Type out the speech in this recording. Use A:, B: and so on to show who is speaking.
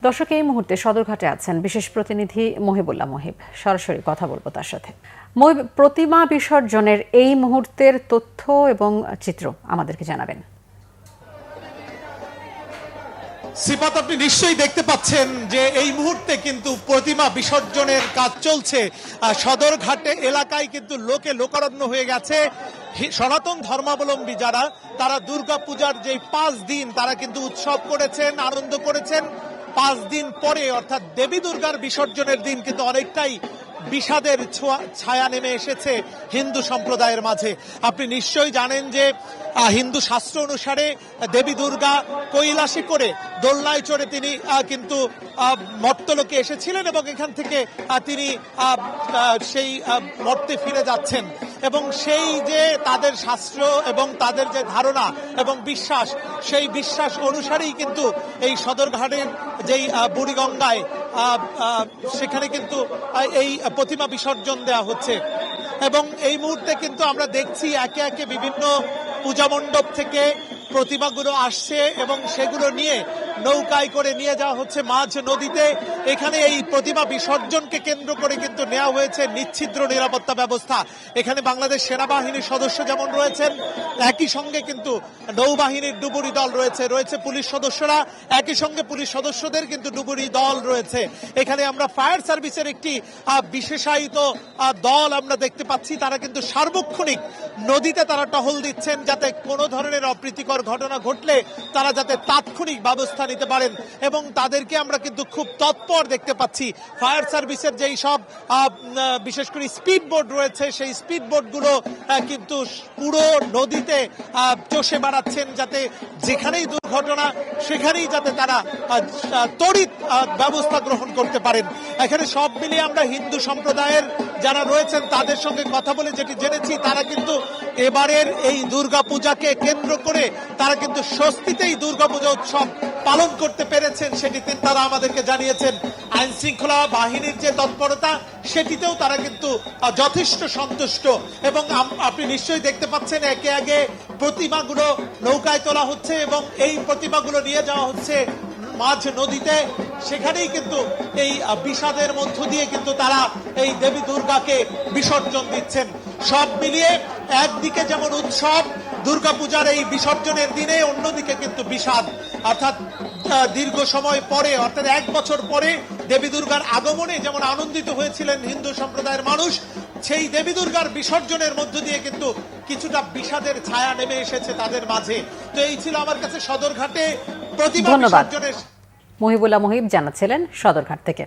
A: দর্শক এই মুহূর্তে সদরঘাটে আছেন বিশেষ প্রতিনিধি মহিবুল্লাহ মহিব। সরাসরি কথা বলবো তার সাথে। মহিব, প্রতিমা বিসর্জনের এই মুহূর্তের তথ্য এবং চিত্র আমাদেরকে জানাবেন।
B: সিফাত, আপনি নিশ্চয়ই দেখতে পাচ্ছেন যে এই মুহূর্তে কিন্তু প্রতিমা বিসর্জনের কাজ চলছে। সদরঘাটে এলাকায় কিন্তু লোকে লোকারণ্য হয়ে গেছে। সনাতন ধর্মাবলম্বী যারা, তারা দুর্গাপূজার যে 5 দিন তারা কিন্তু উৎসব করেছেন, আনন্দ করেছেন। 5 দিন পরে অর্থাৎ দেবী দুর্গার বিসর্জনের দিন কিন্তু অনেকটাই বিষাদের ছায়া নেমে এসেছে হিন্দু সম্প্রদায়ের মাঝে। আপনি নিশ্চয়ই জানেন যে হিন্দু শাস্ত্র অনুসারে দেবী দুর্গা কৈলাসে করে দোলনায় চড়ে তিনি কিন্তু মর্তলোকে এসেছিলেন এবং এখান থেকে তিনি সেই মর্তে ফিরে যাচ্ছেন। এবং সেই যে তাদের শাস্ত্র এবং তাদের যে ধারণা এবং বিশ্বাস, সেই বিশ্বাস অনুসারেই কিন্তু এই সদরঘাটের যেই বুড়িগঙ্গায় সেখানে কিন্তু এই প্রতিমা বিসর্জন দেওয়া হচ্ছে। এবং এই মুহূর্তে কিন্তু আমরা দেখছি একে একে বিভিন্ন পূজা মণ্ডপ থেকে প্রতিমাগুলো আসছে এবং সেগুলো নিয়ে নৌকায় করে নিয়ে যাওয়া হচ্ছে মাঝ নদীতে। এখানে এই প্রতিমা বিসর্জনকে কেন্দ্র করে কিন্তু নেওয়া হয়েছে নিচ্ছিদ্র নিরাপত্তা ব্যবস্থা। এখানে বাংলাদেশ সেনাবাহিনীর সদস্য যেমন রয়েছেন, একই সঙ্গে কিন্তু নৌবাহিনীর ডুবুরি দল রয়েছে পুলিশ সদস্যরা, একই সঙ্গে পুলিশ সদস্যদের কিন্তু ডুবুরি দল রয়েছে। এখানে আমরা ফায়ার সার্ভিসের একটি বিশেষায়িত দল আমরা দেখতে পাচ্ছি। তারা কিন্তু সার্বক্ষণিক নদীতে তারা টহল দিচ্ছেন, যাতে কোনো ধরনের অপ্রীতিকর ঘটনা ঘটলে তারা যাতে তাৎক্ষণিক ব্যবস্থা নিতে পারেন। এবং তাদেরকে আমরা কিন্তু খুব তৎপর দেখতে পাচ্ছি। ফায়ার সার্ভিসের যেই সব বিশেষ করে স্পিড বোট রয়েছে, সেই স্পিড বোটগুলো কিন্তু পুরো নদীতে চষে বেড়াচ্ছেন, যাতে যেখানেই দুর্ঘটনা সেখানেই যাতে তারা তড়িৎ ব্যবস্থা গ্রহণ করতে পারেন। এখানে সব মিলিয়ে আমরা হিন্দু সম্প্রদায়ের যারা রয়েছেন তাদের সঙ্গে কথা বলে যেটি জেনেছি, তারা কিন্তু এবারের এই দুর্গাপূজাকে কেন্দ্র করে তারা কিন্তু স্বস্তিতেই দুর্গাপূজা উৎসব পালন করতে পেরেছেন, সেটি তারা আমাদেরকে জানিয়েছেন। আইন শৃঙ্খলা বাহিনীর যে তৎপরতা, সেটিতেও তারা কিন্তু যথেষ্ট সন্তুষ্ট। এবং আপনি নিশ্চয়ই দেখতে পাচ্ছেন একে একে প্রতিমাগুলো নৌকায় তোলা হচ্ছে এবং এই প্রতিমাগুলো নিয়ে যাওয়া হচ্ছে মাঝ নদীতে। সেখানেই কিন্তু এই বিষাদের মধ্য দিয়ে কিন্তু তারা এই দেবী দুর্গাকে বিসর্জন দিচ্ছেন। সব মিলিয়ে একদিকে যেমন উৎসব দুর্গাপূজার এই বিসর্জনের দিনে, অন্যদিকে কিন্তু বিষাদ। অর্থাৎ দীর্ঘ সময় পরে, অর্থাৎ 1 বছর পরে দেবী দুর্গার আগমনে যেমন আনন্দিত হয়েছিলেন হিন্দু সম্প্রদায়ের মানুষ, সেই দেবী দুর্গার বিসর্জনের মধ্য দিয়ে কিন্তু কিছুটা বিষাদের ছায়া নেমে এসেছে তাদের মাঝে। তো এই ছিল আমার কাছে সদরঘাটে প্রতিমা বিসর্জনের।
A: মহিবুল্লাহ মহিব জানাচ্ছিলেন সদরঘাট থেকে।